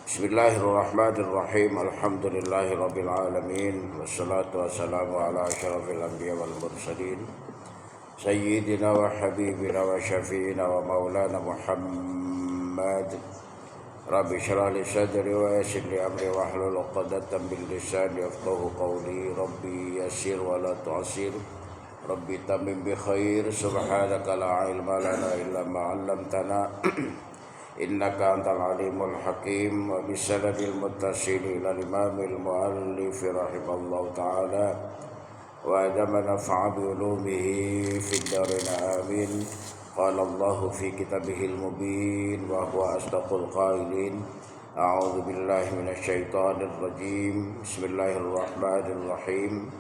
Bismillahirrahmanirrahim. Alhamdulillahirabbil alamin. Wassalatu wassalamu ala asyrafil anbiya wal mursalin. Sayyidina wa habibina wa syafiina wa maulana Muhammad. Rabbi shrah li sadri wa yassir li amri wahlul 'uqdatam min lisani yafqahu qawli. Rabbi yassir wa la tu'assir. Rabbi tammim bi khair. Subhanaka la ilma lana illa ma 'allamtana. Innaka antal alimul hakim. Wa bisanadil muttasil ila imamil muallif rahimallahu ta'ala wa adama nafa'a bi ulumihi fid darin amin. Qala Allahu fi kitabihil mubin wa huwa asdaqul qailin. A'udzu billahi minasy syaithanir rajim. Bismillahirrahmanirrahim.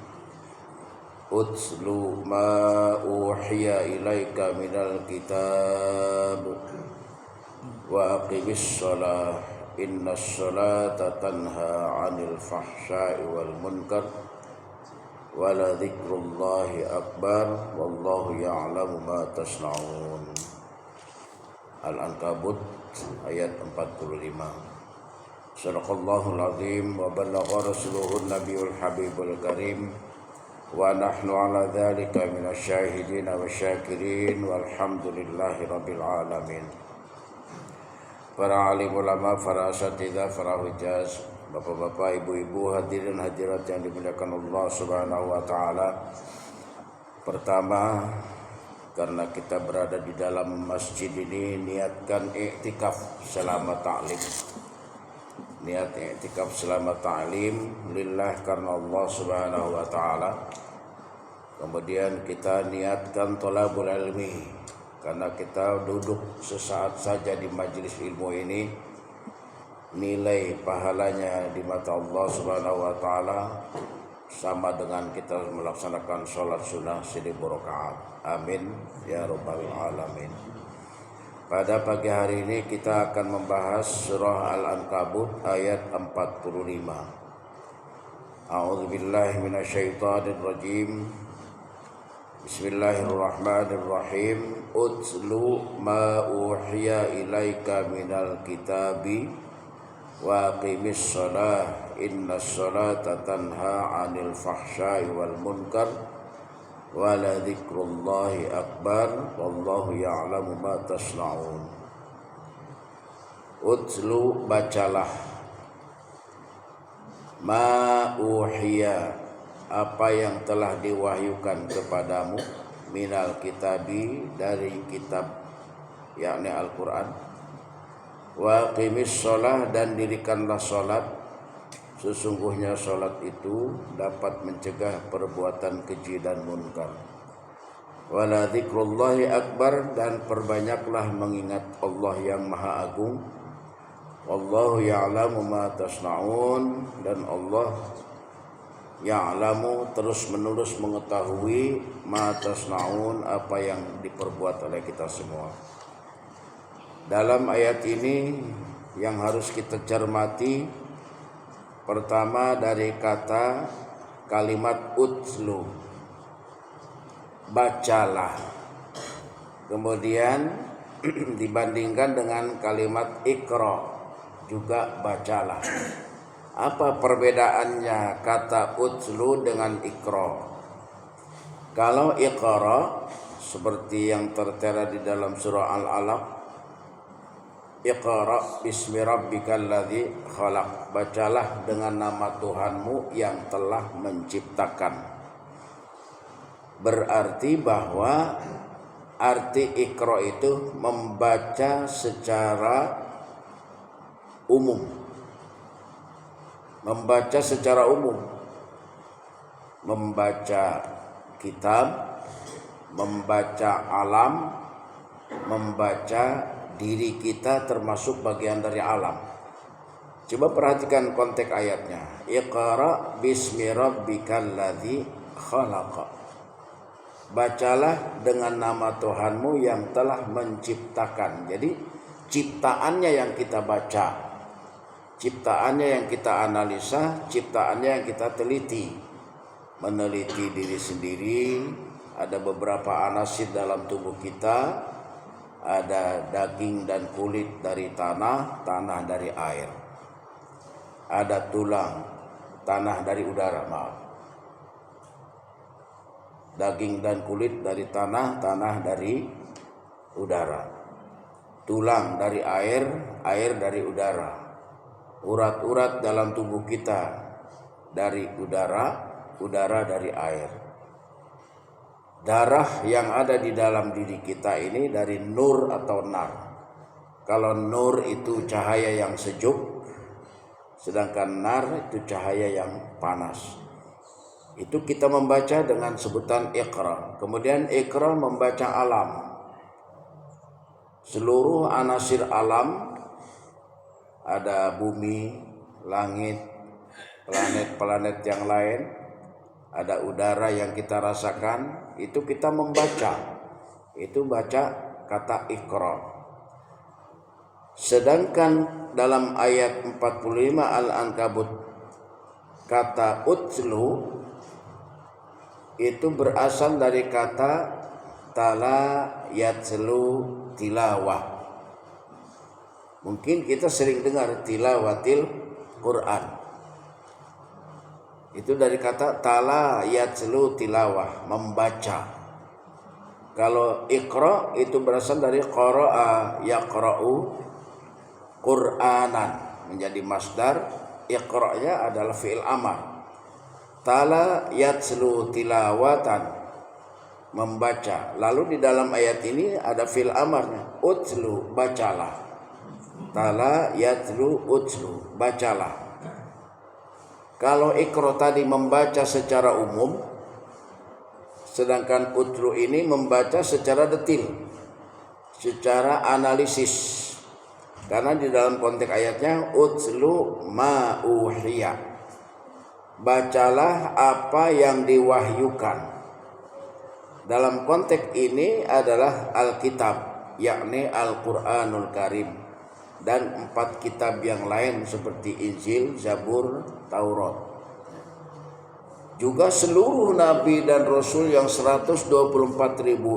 Utlu ma uhiya ilaika minal kitab wa aqimis shalah innas sholata tanha 'anil fahsya'i wal munkar wa la dzikrullahi akbar wallahu ya'lamu ma tasna'un. Al-Ankabut ayat 45. Shadaqallahul azim wa ballagha rasuluhun nabiyul habibul karim wa nahnu ala dzalika minasy syahidin wasyakirin walhamdulillahi rabbil alamin. Para alim ulama, para asatidzah, para hujjaz, bapak-bapak, ibu-ibu, hadirin hadirat yang dimuliakan Allah Subhanahu wa taala. Pertama, karena kita berada di dalam masjid ini, niatkan i'tikaf selama ta'lim. Niat i'tikaf selama ta'lim lillah karena Allah Subhanahu wa taala. Kemudian kita niatkan thalabul ilmi karena kita duduk sesaat saja di majelis ilmu ini, nilai pahalanya di mata Allah Subhanahu wa taala sama dengan kita melaksanakan sholat sunnah 1000 rakaat. Amin ya rabbal alamin. Pada pagi hari ini kita akan membahas surah Al-Ankabut ayat 45. A'udzubillahi minasyaitonir rajim. Bismillahirrahmanirrahim. Utlu ma uhiya ilaika minal kitabi wa aqimis shalah innas sholata tanha 'anil fahsya'i wal munkar wa la dzikrullahi akbar wallahu ya'lamu ma tasna'un. Utlu, bacalah, ma uhiya, apa yang telah diwahyukan kepadamu, minal kitabi, dari kitab yakni Al-Quran, wa qimis sholah, dan dirikanlah sholat, sesungguhnya sholat itu dapat mencegah perbuatan keji dan munkar, wa la dzikrullahi akbar, dan perbanyaklah mengingat Allah yang maha agung, wallahu ya'lamu ma tasna'un, dan Allah ya'lamu, terus menerus mengetahui, ma tasna'un, apa yang diperbuat oleh kita semua. Dalam ayat ini yang harus kita cermati, pertama dari kata kalimat utlu, bacalah. Kemudian dibandingkan dengan kalimat ikra, juga bacalah. Apa perbedaannya kata utlu dengan ikra? Kalau ikra seperti yang tertera di dalam surah Al-Alaq, Iqra bismi rabbikal ladzi khalaq, bacalah dengan nama Tuhanmu yang telah menciptakan. Berarti bahwa arti ikra itu membaca secara umum. Membaca secara umum, membaca kitab, membaca alam, membaca diri kita termasuk bagian dari alam. Coba perhatikan konteks ayatnya. Iqra bismi rabbikal ladzi khalaq. Bacalah dengan nama Tuhanmu yang telah menciptakan. Jadi ciptaannya yang kita baca, ciptaannya yang kita analisa, ciptaannya yang kita teliti. Meneliti diri sendiri, ada beberapa anasir dalam tubuh kita, ada daging dan kulit dari tanah, tanah dari air. ada tulang, tanah dari udara, maaf. Daging dan kulit dari tanah, tanah dari udara. Tulang dari air, air dari udara. Urat-urat dalam tubuh kita dari udara, udara dari air. Darah yang ada di dalam diri kita ini dari nur atau nar. Kalau nur itu cahaya yang sejuk, sedangkan nar itu cahaya yang panas. Itu kita membaca dengan sebutan Iqra. Kemudian Iqra membaca alam. Seluruh anasir alam, ada bumi, langit, planet-planet yang lain, ada udara yang kita rasakan, itu kita membaca. Itu baca kata Iqra. Sedangkan dalam ayat 45 Al-Ankabut kata utlu itu berasal dari kata tala yatslu tilawah. Mungkin kita sering dengar tilawatil Quran. Itu dari kata tala yatslu tilawah, membaca. Kalau Iqra itu berasal dari qara'a yaqra'u Qur'anan, menjadi masdar. Iqra-nya adalah fi'il amar. Tala yatslu tilawatan, membaca. Lalu di dalam ayat ini ada fi'il amarnya, utlu, bacalah. Tala yatslu utlu, bacalah. Kalau Iqra tadi membaca secara umum, sedangkan utlu ini membaca secara detil, secara analisis. Karena di dalam konteks ayatnya utlu ma uhiya, bacalah apa yang diwahyukan. Dalam konteks ini adalah Alkitab, yakni Al-Quranul Karim, dan 4 kitab yang lain seperti Injil, Zabur, Taurat. Juga seluruh Nabi dan Rasul yang 124.000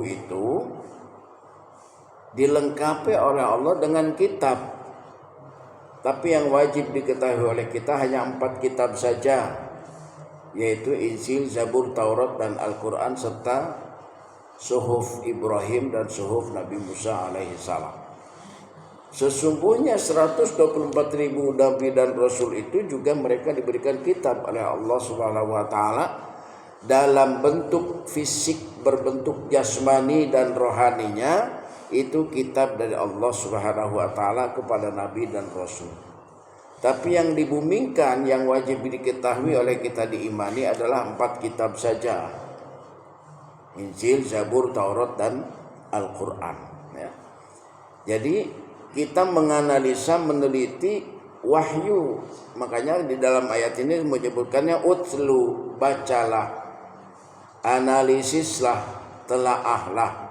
itu dilengkapi oleh Allah dengan kitab. Tapi yang wajib diketahui oleh kita hanya 4 kitab saja, yaitu Injil, Zabur, Taurat, dan Al-Quran, serta Suhuf Ibrahim dan Suhuf Nabi Musa alaihi salam. Sesungguhnya 124.000 Nabi dan Rasul itu juga mereka diberikan kitab oleh Allah Subhanahu wa Ta'ala dalam bentuk fisik, berbentuk jasmani dan rohaninya. Itu kitab dari Allah Subhanahu wa Ta'ala kepada Nabi dan Rasul. Tapi yang dibumikan, yang wajib diketahui oleh kita, diimani, adalah 4 kitab saja: Injil, Zabur, Taurat, dan Al-Quran, ya. Jadi kita menganalisa, meneliti wahyu. Makanya di dalam ayat ini menyebutkannya utlu, bacalah, analisislah, telaahlah,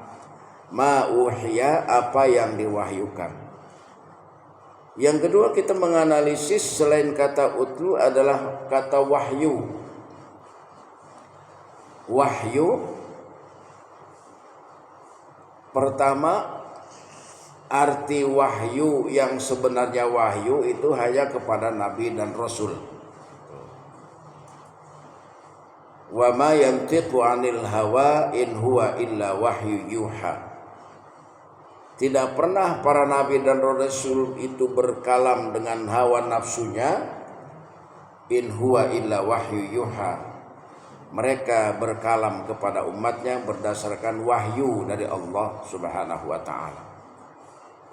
ma'uhiya, apa yang diwahyukan. Yang kedua, kita menganalisis selain kata utlu adalah kata wahyu. Wahyu, pertama, arti wahyu yang sebenarnya wahyu itu hanya kepada Nabi dan Rasul. Wa ma yantiqu 'anil hawa in huwa illa wahyu yuha. Tidak pernah para nabi dan rasul itu berkalam dengan hawa nafsunya. In huwa illa wahyu yuha. Mereka berkalam kepada umatnya berdasarkan wahyu dari Allah Subhanahu wa Ta'ala.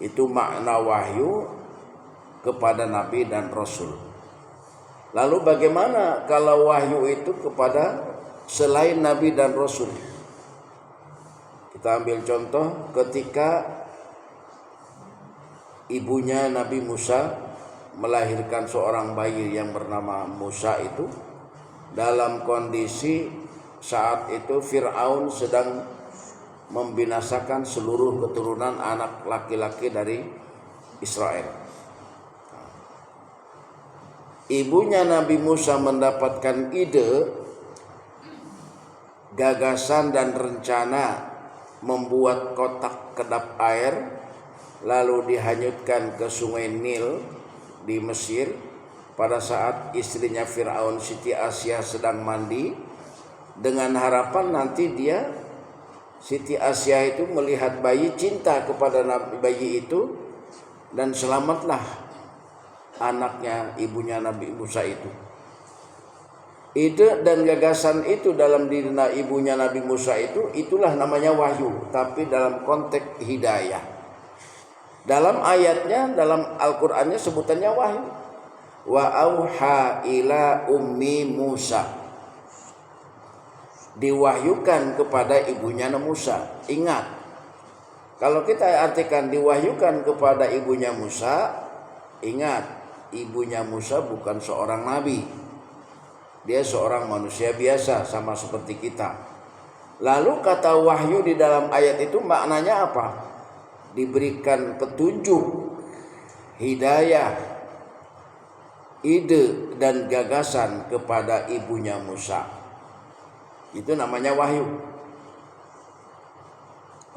Itu makna wahyu kepada nabi dan rasul. Lalu bagaimana kalau wahyu itu kepada selain nabi dan rasul? Kita ambil contoh ketika ibunya Nabi Musa melahirkan seorang bayi yang bernama Musa itu, dalam kondisi saat itu Fir'aun sedang membinasakan seluruh keturunan anak laki-laki dari Israel. Ibunya Nabi Musa mendapatkan ide, gagasan dan rencana membuat kotak kedap air, lalu dihanyutkan ke sungai Nil di Mesir, pada saat istrinya Fir'aun Siti Asyah sedang mandi, dengan harapan nanti Siti Asyah itu melihat bayi, cinta kepada bayi itu, dan selamatlah anaknya, ibunya Nabi Musa itu. Ide dan gagasan itu dalam diri ibunya Nabi Musa itulah namanya wahyu, tapi dalam konteks hidayah. Dalam ayatnya, dalam Al-Qur'annya sebutannya wahyu. Wa auha ila ummi Musa. Diwahyukan kepada ibunya Musa. Ingat, kalau kita artikan diwahyukan kepada ibunya Musa, ingat, ibunya Musa bukan seorang nabi. Dia seorang manusia biasa, sama seperti kita. Lalu kata wahyu di dalam ayat itu maknanya apa? Diberikan petunjuk, hidayah, ide dan gagasan kepada ibunya Musa. Itu namanya wahyu.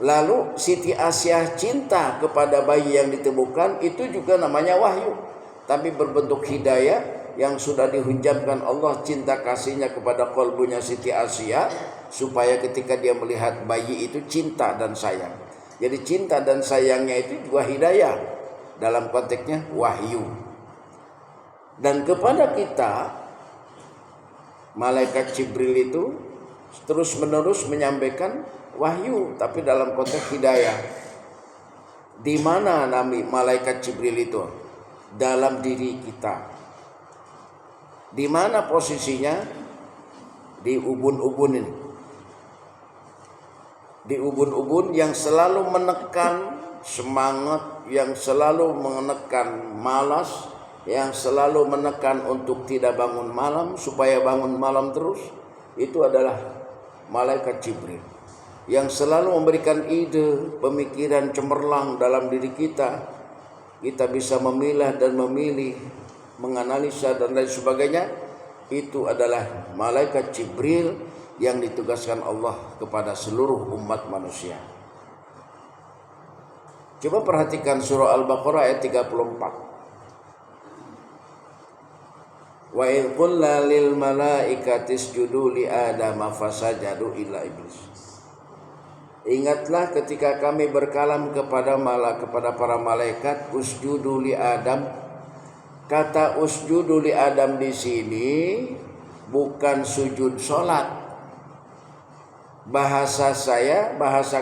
Lalu Siti Asyah cinta kepada bayi yang ditemukan, itu juga namanya wahyu, tapi berbentuk hidayah yang sudah dihujamkan Allah cinta kasihnya kepada qalbunya Siti Asyah, supaya ketika dia melihat bayi itu cinta dan sayang. Jadi cinta dan sayangnya itu juga hidayah, dalam konteksnya wahyu. Dan kepada kita, malaikat Jibril itu terus menerus menyampaikan wahyu, tapi dalam konteks hidayah. Di mana malaikat Jibril itu? Dalam diri kita. Di mana posisinya? Di ubun-ubun ini. Di ubun-ubun yang selalu menekan semangat, yang selalu menekan malas, yang selalu menekan untuk tidak bangun malam, supaya bangun malam terus. Itu adalah malaikat Jibril yang selalu memberikan ide, pemikiran cemerlang dalam diri kita. Kita bisa memilah dan memilih, menganalisa dan lain sebagainya. Itu adalah malaikat Jibril yang ditugaskan Allah kepada seluruh umat manusia. Coba perhatikan surah Al-Baqarah ayat 34. Wa idh qulna lil malaikati isjudu li Adama fasajadu illa iblis. Ingatlah ketika kami berkalam kepada para malaikat, usjudu li Adam. Kata usjudu li Adam di sini bukan sujud salat. Bahasa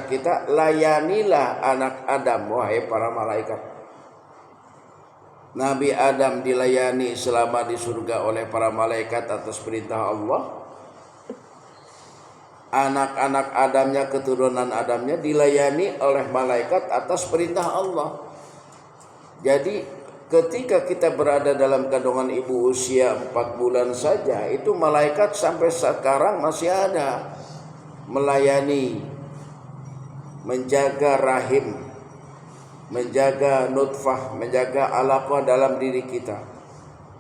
kita, layanilah anak Adam, wahai para malaikat. Nabi Adam dilayani selama di surga oleh para malaikat atas perintah Allah. Anak-anak Adamnya, keturunan Adamnya dilayani oleh malaikat atas perintah Allah. Jadi ketika kita berada dalam kandungan ibu usia 4 bulan saja, itu malaikat sampai sekarang masih ada melayani, menjaga rahim, menjaga nutfah, menjaga alaqah dalam diri kita.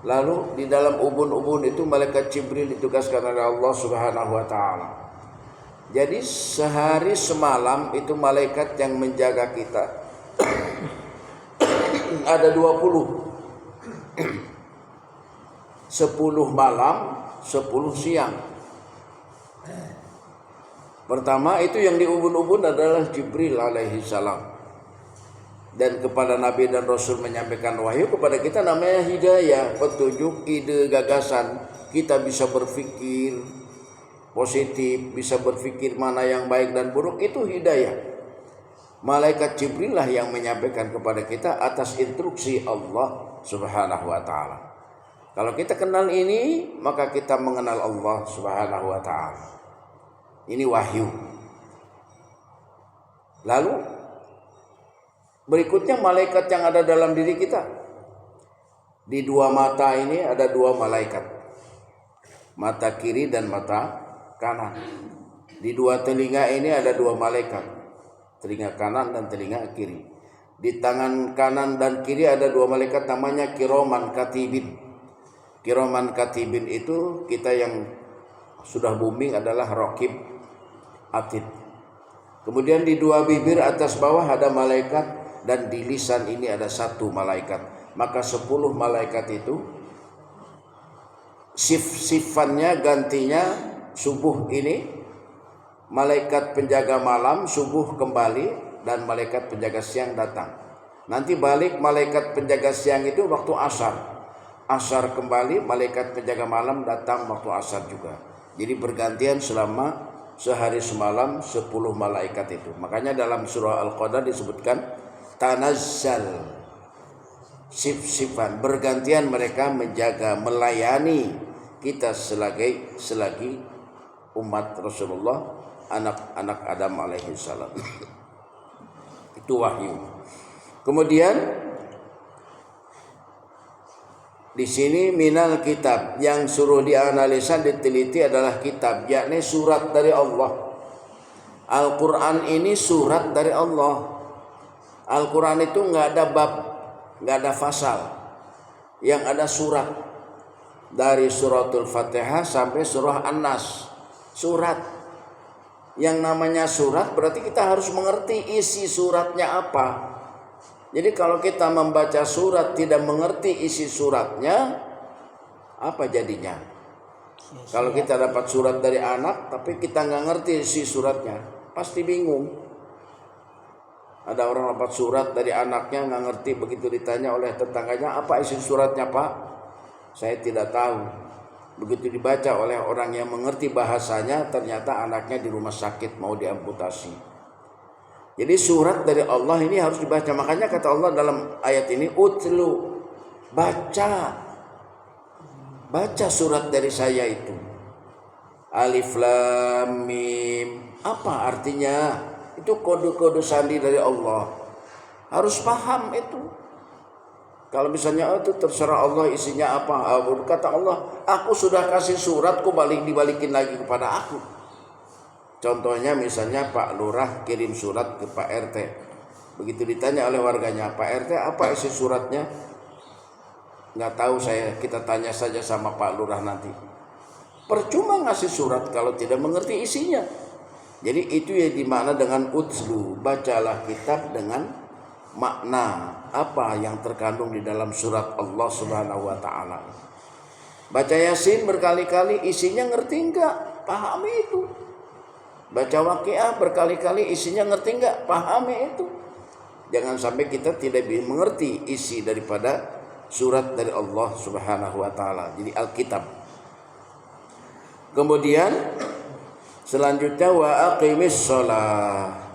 Lalu di dalam ubun-ubun itu malaikat Jibril ditugaskan oleh Allah Subhanahu wa taala. Jadi sehari semalam itu malaikat yang menjaga kita ada 20. 10 malam, 10 siang. Pertama itu yang di ubun-ubun adalah Jibril alaihi salam. Dan kepada Nabi dan Rasul menyampaikan wahyu kepada kita namanya hidayah, petunjuk, ide, gagasan. Kita bisa berpikir positif, bisa berpikir mana yang baik dan buruk, itu hidayah. Malaikat Jibril lah yang menyampaikan kepada kita atas instruksi Allah Subhanahu wa taala. Kalau kita kenal ini, maka kita mengenal Allah Subhanahu wa taala. Ini wahyu. Lalu berikutnya malaikat yang ada dalam diri kita. Di 2 mata ini ada 2 malaikat. Mata kiri dan mata kanan. Di 2 telinga ini ada 2 malaikat. Telinga kanan dan telinga kiri. Di tangan kanan dan kiri ada 2 malaikat namanya Kiraman Katibin. Kiraman Katibin itu kita yang sudah booming adalah Raqib Atid. Kemudian di 2 bibir atas bawah ada malaikat, dan di lisan ini ada 1 malaikat. Maka 10 malaikat itu sifannya gantinya subuh ini, malaikat penjaga malam subuh kembali dan malaikat penjaga siang datang. Nanti balik malaikat penjaga siang itu waktu asar. Asar kembali, malaikat penjaga malam datang waktu asar juga. Jadi bergantian selama sehari semalam 10 malaikat itu. Makanya dalam surah Al-Qadar disebutkan tanazzal, sif-sifan, bergantian mereka menjaga, melayani kita selagi umat Rasulullah, anak-anak Adam alaihi salam. Itu wahyu. Kemudian di sini minal kitab, yang suruh dianalisa, diteliti adalah kitab, yakni surat dari Allah. Al-Quran ini surat dari Allah. Al-Quran itu nggak ada bab, nggak ada fasal, yang ada surat. Dari suratul Fatihah sampai surah An-Nas, surat. Yang namanya surat berarti kita harus mengerti isi suratnya apa. Jadi kalau kita membaca surat tidak mengerti isi suratnya, apa jadinya? Kalau kita dapat surat dari anak tapi kita nggak ngerti isi suratnya, pasti bingung. Ada orang dapat surat dari anaknya nggak ngerti, begitu ditanya oleh tetangganya, apa isi suratnya Pak? Saya tidak tahu. Begitu dibaca oleh orang yang mengerti bahasanya, ternyata anaknya di rumah sakit mau diamputasi. Jadi surat dari Allah ini harus dibaca. Makanya kata Allah dalam ayat ini, utlu, baca surat dari saya itu. Alif Lam Mim. Apa artinya? Itu kode-kode sandi dari Allah. Harus paham itu. Kalau misalnya itu terserah Allah isinya apa. Kata Allah, aku sudah kasih surat, kok dibalikin lagi kepada aku. Contohnya misalnya Pak Lurah kirim surat ke Pak RT. Begitu ditanya oleh warganya, Pak RT apa isi suratnya? Nggak tahu saya, kita tanya saja sama Pak Lurah nanti. Percuma ngasih surat kalau tidak mengerti isinya. Jadi itu yang dimakna dengan utslu, bacalah kitab dengan makna apa yang terkandung di dalam surat Allah Subhanahu wa taala. Baca Yasin berkali-kali, isinya ngerti enggak? Pahami itu. Baca Waqiah berkali-kali, isinya ngerti enggak? Pahami itu. Jangan sampai kita tidak mengerti isi daripada surat dari Allah Subhanahu wa taala. Jadi Alkitab. Kemudian selanjutnya wa aqimis shalah.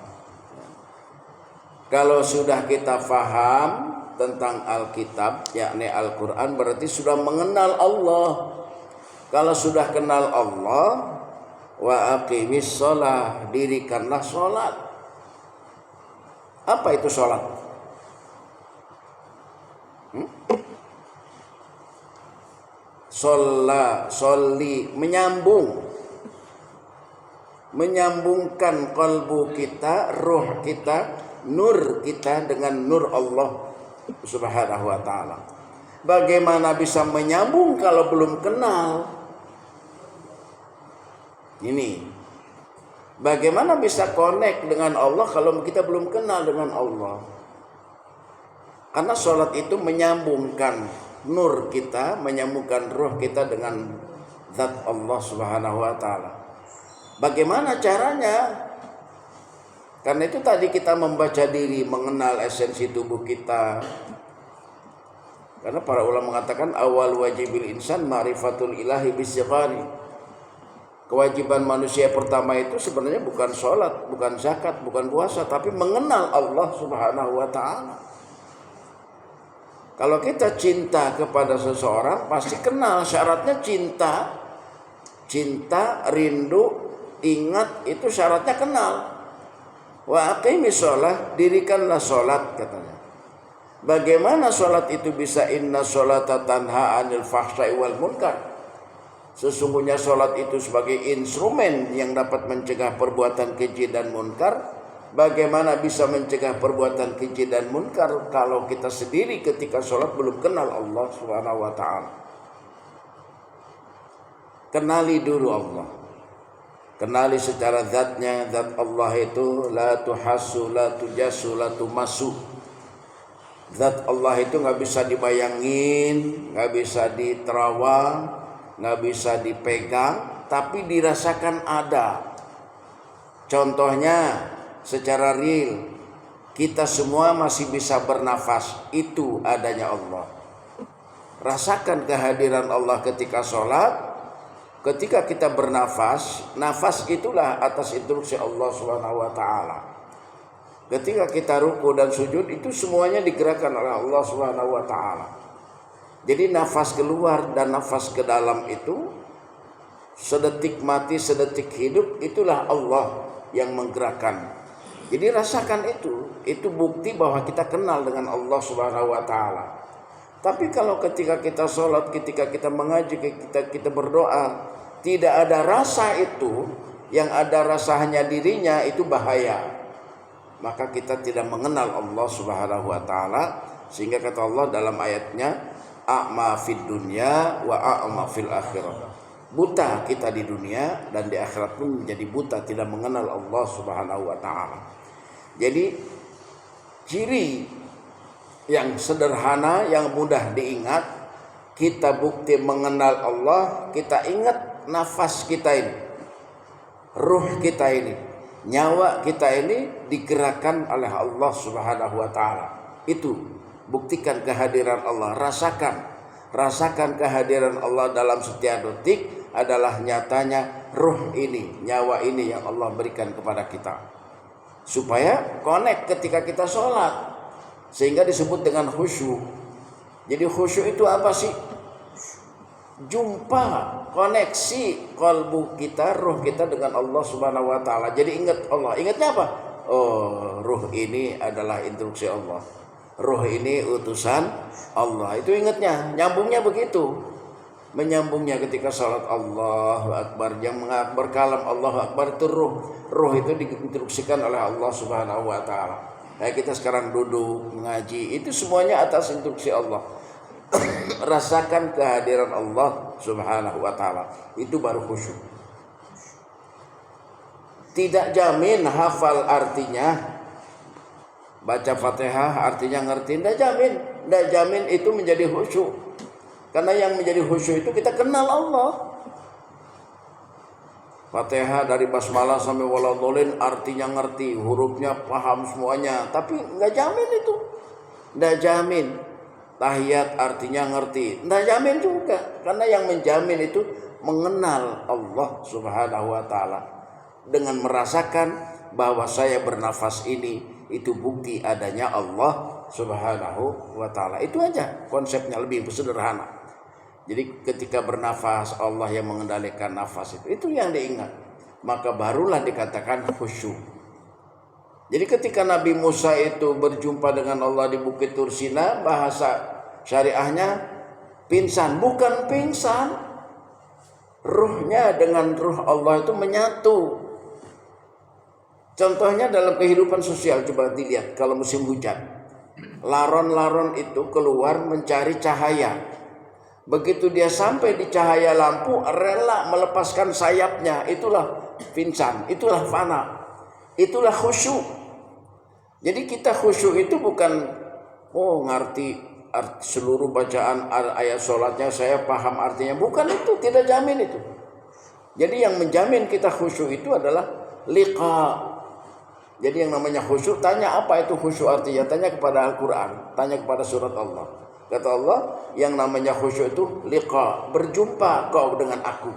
Kalau sudah kita faham tentang Alkitab, yakni Al-Quran, berarti sudah mengenal Allah. Kalau sudah kenal Allah, wa aqimis shalah, dirikanlah sholat. Apa itu sholat? Sholli, menyambungkan kalbu kita, ruh kita, nur kita dengan nur Allah Subhanahu wa taala. Bagaimana bisa menyambung kalau belum kenal? Ini. Bagaimana bisa connect dengan Allah kalau kita belum kenal dengan Allah? Karena sholat itu menyambungkan nur kita, menyambungkan ruh kita dengan zat Allah Subhanahu wa taala. Bagaimana caranya? Karena itu tadi kita membaca diri, mengenal esensi tubuh kita. Karena para ulama mengatakan awal wajibil insan ma'rifatul ilahi bisighari. Kewajiban manusia pertama itu sebenarnya bukan sholat, bukan zakat, bukan puasa, tapi mengenal Allah Subhanahu wa taala. Kalau kita cinta kepada seseorang, pasti kenal. Syaratnya cinta, rindu, ingat, itu syaratnya kenal. Wa aqimis shalah, dirikanlah sholat katanya. Bagaimana sholat itu bisa? Inna sholata tanha anil fahsya'i wal munkar. Sesungguhnya sholat itu sebagai instrumen yang dapat mencegah perbuatan keji dan munkar. Bagaimana bisa mencegah perbuatan keji dan munkar kalau kita sendiri ketika sholat belum kenal Allah Subhanahu wa ta'ala? Kenali dulu Allah. Kenali secara zatnya. Zat Allah itu la tuhassu, la tujassu, la tumassu. Zat Allah itu gak bisa dibayangin, gak bisa diterawang, nggak bisa dipegang, tapi dirasakan ada. Contohnya secara real, kita semua masih bisa bernafas, itu adanya Allah. Rasakan kehadiran Allah ketika sholat. Ketika kita bernafas, nafas itulah atas instruksi Allah Subhanahu wa taala. Ketika kita ruku dan sujud, itu semuanya digerakkan oleh Allah Subhanahu wa taala. Jadi nafas keluar dan nafas ke dalam itu, sedetik mati, sedetik hidup, itulah Allah yang menggerakkan. Jadi rasakan itu bukti bahwa kita kenal dengan Allah Subhanahu wa taala. Tapi kalau ketika kita sholat, ketika kita mengaji, kita berdoa, tidak ada rasa itu, yang ada rasa hanya dirinya, itu bahaya. Maka kita tidak mengenal Allah Subhanahu wa taala. Sehingga kata Allah dalam ayatnya, a'ma fid dunya wa a'ma fil akhirah. Buta kita di dunia dan di akhirat pun menjadi buta, tidak mengenal Allah Subhanahu wa taala. Jadi ciri yang sederhana, yang mudah diingat, kita bukti mengenal Allah, kita ingat nafas kita ini, ruh kita ini, nyawa kita ini digerakkan oleh Allah Subhanahu wa taala. Itu buktikan kehadiran Allah, rasakan kehadiran Allah dalam setiap detik adalah nyatanya ruh ini, nyawa ini yang Allah berikan kepada kita. Supaya connect ketika kita sholat, sehingga disebut dengan khusyuk. Jadi khusyuk itu apa sih? Jumpa, koneksi kalbu kita, ruh kita dengan Allah Subhanahu wa taala. Jadi ingat Allah. Ingatnya apa? Oh, ruh ini adalah instruksi Allah. Ruh ini utusan Allah. Itu ingatnya. Nyambungnya begitu. Menyambungnya ketika salat Allahu Akbar, yang berkalam Allahu Akbar itu ruh. Ruh itu diinstruksikan oleh Allah Subhanahu wa taala. Kayak kita sekarang duduk mengaji, itu semuanya atas instruksi Allah. Rasakan kehadiran Allah Subhanahu wa taala, itu baru khusyuk. Tidak jamin hafal artinya, baca Fatihah artinya ngerti, tidak jamin itu menjadi khusyuk. Karena yang menjadi khusyuk itu kita kenal Allah. Fatihah dari basmalah sampai waladhdallin artinya ngerti, hurufnya paham semuanya, tapi nggak jamin itu, nggak jamin. Tahiyat artinya ngerti, tidak jamin juga. Karena yang menjamin itu mengenal Allah Subhanahu wa taala, dengan merasakan bahwa saya bernafas ini, itu bukti adanya Allah Subhanahu wa taala. Itu aja konsepnya, lebih sederhana. Jadi ketika bernafas, Allah yang mengendalikan nafas itu yang diingat. Maka barulah dikatakan khusyuk. Jadi ketika Nabi Musa itu berjumpa dengan Allah di Bukit Tursina, bahasa syariahnya pingsan. Bukan pingsan, ruhnya dengan ruh Allah itu menyatu. Contohnya dalam kehidupan sosial, coba dilihat kalau musim hujan. Laron-laron itu keluar mencari cahaya. Begitu dia sampai di cahaya lampu, rela melepaskan sayapnya. Itulah pingsan, itulah fana. Itulah khusyuk. Jadi kita khusyuk itu bukan ngerti seluruh bacaan ayat sholatnya, saya paham artinya. Bukan itu, tidak jamin itu. Jadi yang menjamin kita khusyuk itu adalah liqa. Jadi yang namanya khusyuk, tanya apa itu khusyuk artinya, tanya kepada Al-Quran, tanya kepada surat Allah. Kata Allah, yang namanya khusyuk itu liqa, berjumpa kau dengan aku.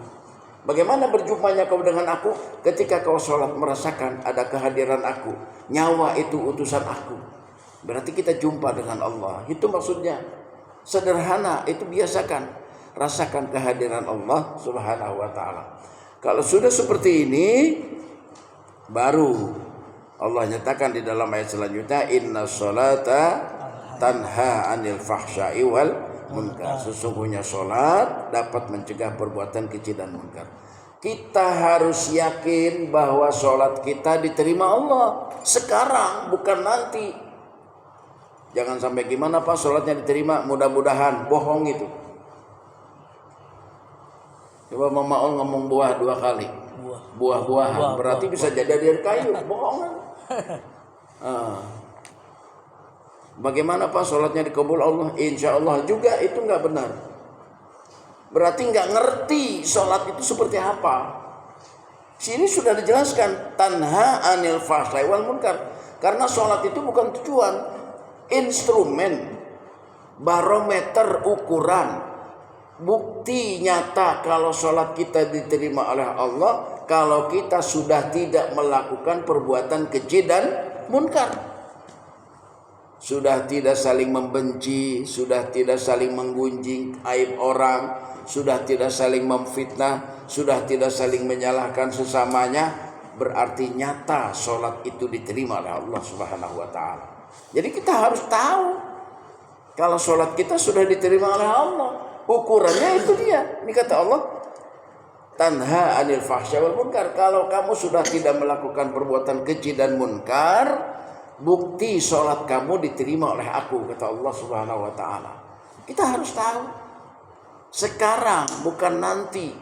Bagaimana berjumpanya kau dengan aku? Ketika kau sholat merasakan ada kehadiran aku, nyawa itu utusan aku. Berarti kita jumpa dengan Allah. Itu maksudnya. Sederhana, itu biasakan. Rasakan kehadiran Allah Subhanahu wa ta'ala. Kalau sudah seperti ini, baru Allah nyatakan di dalam ayat selanjutnya, inna sholata tanha anil fahsya'i wal munkar. Sesungguhnya sholat dapat mencegah perbuatan keji dan munkar. Kita harus yakin bahwa sholat kita diterima Allah sekarang, bukan nanti. Jangan sampai gimana Pak sholatnya diterima, mudah-mudahan, bohong itu. Coba Mama Ol ngomong buah 2 kali, buah-buahan, berarti bisa jadi dari kayu, bohongan. Bagaimana Pak sholatnya dikabul Allah? Insya Allah juga itu nggak benar. berarti nggak ngerti sholat itu seperti apa. Sini sudah dijelaskan tanha anil fahsai wal munkar. Karena sholat itu bukan tujuan, instrumen, barometer ukuran, bukti nyata kalau sholat kita diterima oleh Allah kalau kita sudah tidak melakukan perbuatan keji dan munkar. Sudah tidak saling membenci, sudah tidak saling menggunjing aib orang, sudah tidak saling memfitnah, sudah tidak saling menyalahkan sesamanya, berarti nyata sholat itu diterima oleh Allah Subhanahu wa ta'ala. Jadi kita harus tahu kalau sholat kita sudah diterima oleh Allah. Ukurannya itu dia. Ini kata Allah, tanha anil fahsya wal munkar. Kalau kamu sudah tidak melakukan perbuatan keji dan munkar, bukti sholat kamu diterima oleh aku, kata Allah Subhanahu wa ta'ala. Kita harus tahu sekarang, bukan nanti.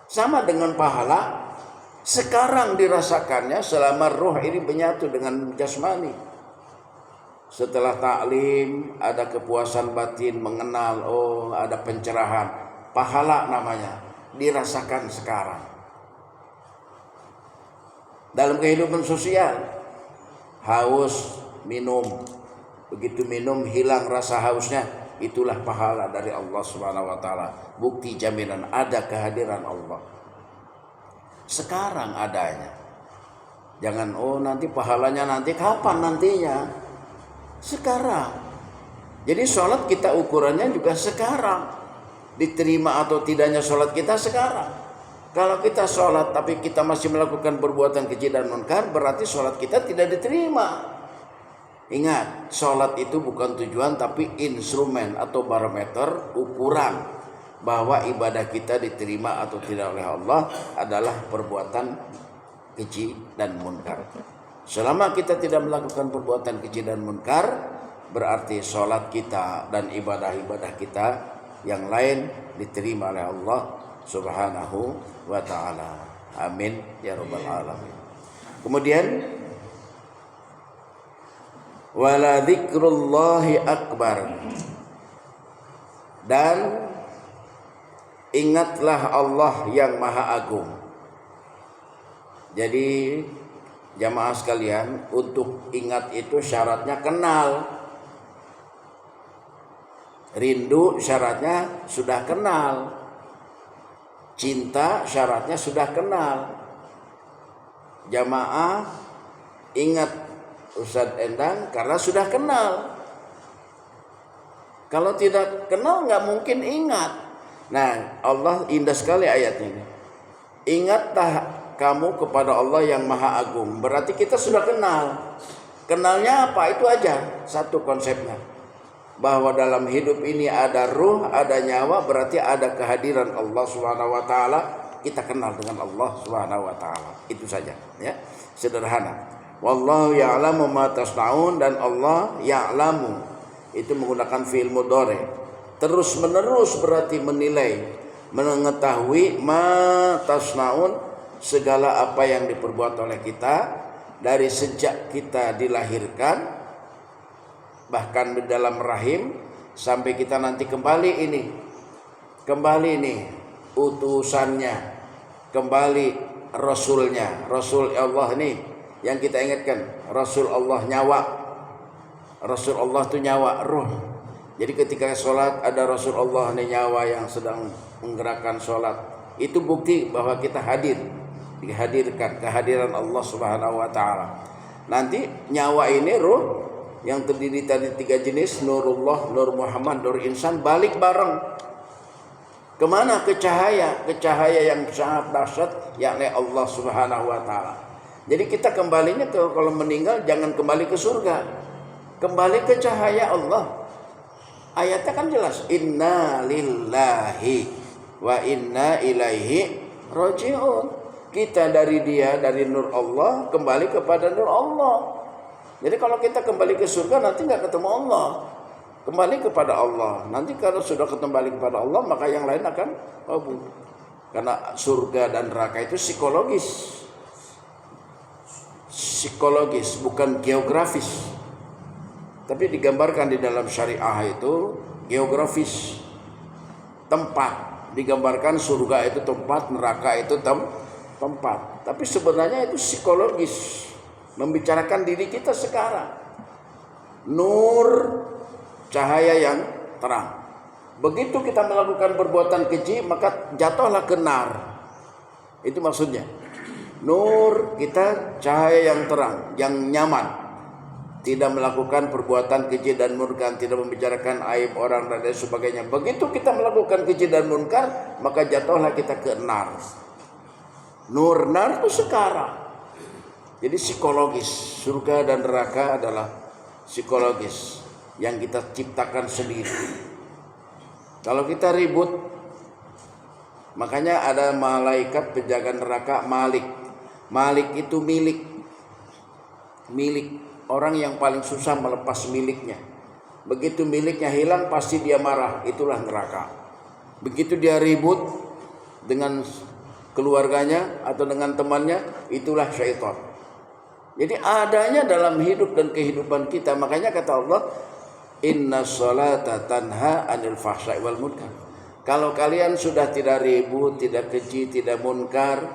Sama dengan pahala, sekarang dirasakannya selama ruh ini menyatu dengan jasmani. Setelah taklim ada kepuasan batin, mengenal, oh ada pencerahan, pahala namanya, dirasakan sekarang. Dalam kehidupan sosial, haus minum, begitu minum hilang rasa hausnya, itulah pahala dari Allah Subhanahu wa ta'ala. Bukti jaminan ada kehadiran Allah sekarang adanya. Jangan oh nanti pahalanya nanti, kapan nantinya? Sekarang. Jadi sholat kita ukurannya juga sekarang. Diterima atau tidaknya sholat kita sekarang. Kalau kita sholat tapi kita masih melakukan perbuatan keji dan munkar, berarti sholat kita tidak diterima. Ingat, sholat itu bukan tujuan tapi instrumen atau barometer ukuran bahwa ibadah kita diterima atau tidak oleh Allah adalah perbuatan keji dan munkar. Selama kita tidak melakukan perbuatan keji dan munkar, berarti sholat kita dan ibadah-ibadah kita yang lain diterima oleh Allah Subhanahu wa ta'ala. Amin ya rabbal alamin. Kemudian wala dzikrullahi akbar, dan ingatlah Allah yang maha agung. Jadi jamaah sekalian, untuk ingat itu syaratnya kenal. Rindu syaratnya sudah kenal. Cinta syaratnya sudah kenal. Jamaah ingat Ustadz Endang karena sudah kenal. Kalau tidak kenal nggak mungkin ingat. Nah, Allah indah sekali ayat ini. Ingatlah kamu kepada Allah yang maha agung. Berarti kita sudah kenal. Kenalnya apa? Itu aja satu konsepnya. Bahwa dalam hidup ini ada ruh, ada nyawa, berarti ada kehadiran Allah Subhanahu wa ta'ala. Kita kenal dengan Allah Subhanahu wa ta'ala. Itu saja, ya. Sederhana. Wallahu ya'lamu ma tasna'un, dan Allah ya'lamu itu menggunakan fi'il mudhari. Terus menerus berarti menilai, mengetahui ma tasna'un, segala apa yang diperbuat oleh kita dari sejak kita dilahirkan, bahkan di dalam rahim sampai kita nanti kembali ini utusannya, kembali rasulnya, rasul Allah ini yang kita ingatkan, rasul Allah nyawa, rasul Allah itu nyawa, ruh. Jadi ketika sholat ada rasul Allah ini nyawa yang sedang menggerakkan sholat, itu bukti bahwa kita dihadirkan kehadiran Allah Subhanahu wa ta'ala. Nanti nyawa ini ruh yang terdiri dari 3 jenis, nurullah, nur Muhammad, nur insan, balik bareng kemana? Ke cahaya yang sangat dahsyat, yakni Allah Subhanahu wa ta'ala. Jadi kita kembalinya kalau meninggal jangan kembali ke surga, kembali ke cahaya Allah. Ayatnya kan jelas, inna lillahi wa inna ilaihi raji'un. Kita dari dia, dari nur Allah, kembali kepada nur Allah. Jadi kalau kita kembali ke surga nanti nggak ketemu Allah, kembali kepada Allah. Nanti kalau sudah kembali kepada Allah, maka yang lain akan kabur. Karena surga dan neraka itu psikologis, bukan geografis. Tapi digambarkan di dalam syariah itu geografis. tempat. Digambarkan surga itu tempat, neraka itu tempat. Tapi sebenarnya itu psikologis, membicarakan diri kita sekarang. Nur, cahaya yang terang. Begitu kita melakukan perbuatan keji, maka jatuhlah ke nar. Itu maksudnya. Nur kita cahaya yang terang, yang nyaman. Tidak melakukan perbuatan keji dan munkar, tidak membicarakan aib orang dan lain sebagainya. Begitu kita melakukan keji dan munkar, maka jatuhlah kita ke nar. Nur, nar itu sekarang. Jadi psikologis, surga dan neraka adalah psikologis yang kita ciptakan sendiri. Kalau kita ribut, makanya ada malaikat penjaga neraka, Malik. Malik itu milik. Orang yang paling susah melepas miliknya. Begitu miliknya hilang, pasti dia marah. Itulah neraka. Begitu dia ribut dengan keluarganya atau dengan temannya, itulah syaitan. Jadi adanya dalam hidup dan kehidupan kita. Makanya kata Allah, inna sholata tanha anil fahsya'i wal munkar. Kalau kalian sudah tidak ribut, tidak keji, tidak munkar,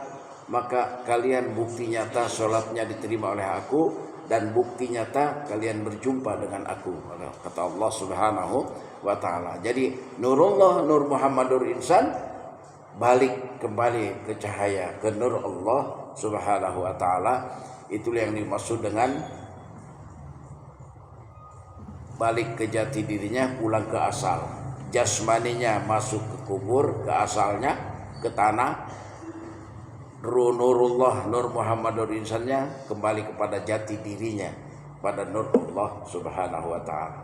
maka kalian bukti nyata sholatnya diterima oleh aku, dan bukti nyata kalian berjumpa dengan aku, kata Allah Subhanahu wa ta'ala. Jadi nurullah, nur Muhammadur insan, balik kembali ke cahaya, ke nur Allah Subhanahu wa ta'ala. Itulah yang dimaksud dengan balik ke jati dirinya, pulang ke asal. Jasmaninya masuk ke kubur, ke asalnya, ke tanah. Nurullah, nur Muhammadur insannya kembali kepada jati dirinya, pada nur Allah Subhanahu wa ta'ala.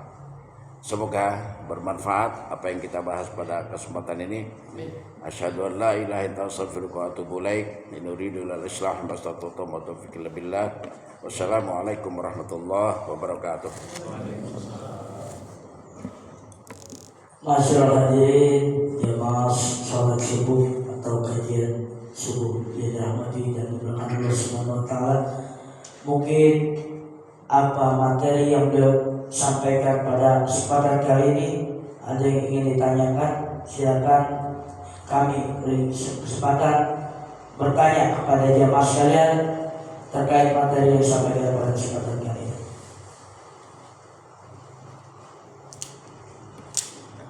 Semoga bermanfaat apa yang kita bahas pada kesempatan ini. Asyhadu an la ilaha illallah wa astaghfiruka wa atubu ilaik. In uridu illal islah mastata'tu wa taufiq illa billah. Wassalamualaikum warahmatullahi wabarakatuh. Masyaallah hadirin jemaah salat subuh atau kajian subuh yang dirahmati dan diberkahi Allah Subhanahu wa taala. Mungkin apa materi yang beliau sampaikan pada kesempatan kali ini ada yang ingin ditanyakan, silakan kami beri kesempatan bertanya kepada jemaah sekalian terkait materi yang disampaikan pada kesempatan kali ini.